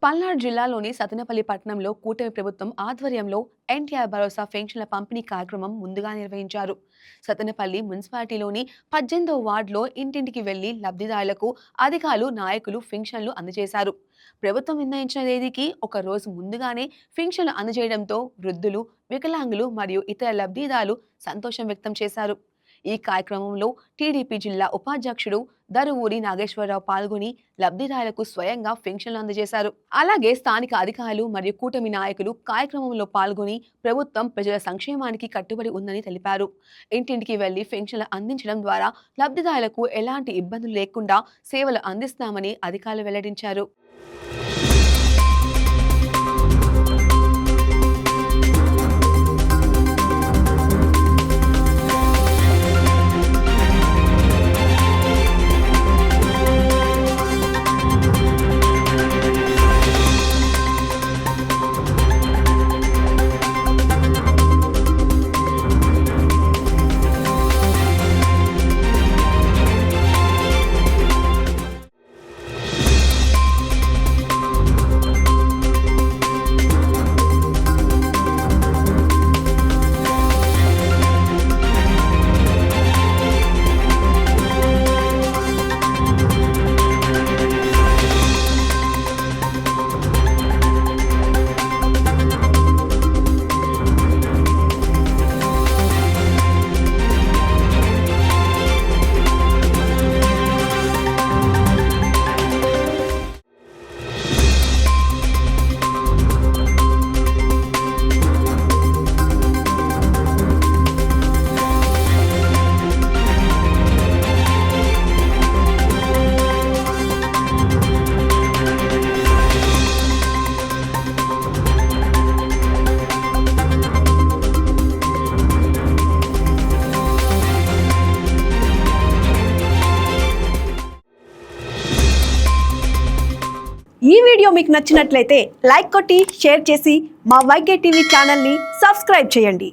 పల్నాడు జిల్లాలోని సతెనపల్లి పట్టణంలో కూటమి ప్రభుత్వం ఆధ్వర్యంలో ఎన్టీఆర్ భరోసా పెన్షన్ల పంపిణీ కార్యక్రమం ముందుగా నిర్వహించారు. సతెనపల్లి మున్సిపాలిటీలోని 18వ వార్డులో ఇంటింటికి వెళ్లి లబ్ధిదారులకు అధికారులు, నాయకులు పెన్షన్లు అందజేశారు. ప్రభుత్వం నిర్ణయించిన తేదీకి ఒక రోజు ముందుగానే పెన్షన్లు అందజేయడంతో వృద్ధులు, వికలాంగులు మరియు ఇతర లబ్ధిదారులు సంతోషం వ్యక్తం చేశారు. ఈ కార్యక్రమంలో టీడీపీ జిల్లా ఉపాధ్యక్షుడు దరువూరి నాగేశ్వరరావు పాల్గొని లబ్ధిదారులకు స్వయంగా పెన్షన్లు అందజేశారు. అలాగే స్థానిక అధికారులు మరియు కూటమి నాయకులు కార్యక్రమంలో పాల్గొని ప్రభుత్వం ప్రజల సంక్షేమానికి కట్టుబడి ఉందని తెలిపారు. ఇంటింటికి వెళ్లి పెన్షన్లు అందించడం ద్వారా లబ్ధిదారులకు ఎలాంటి ఇబ్బందులు లేకుండా సేవలు అందిస్తామని అధికారులు వెల్లడించారు. ఈ వీడియో మీకు నచ్చినట్లయితే లైక్ కొట్టి షేర్ చేసి మా వైకే టీవీ ఛానల్ని సబ్స్క్రైబ్ చేయండి.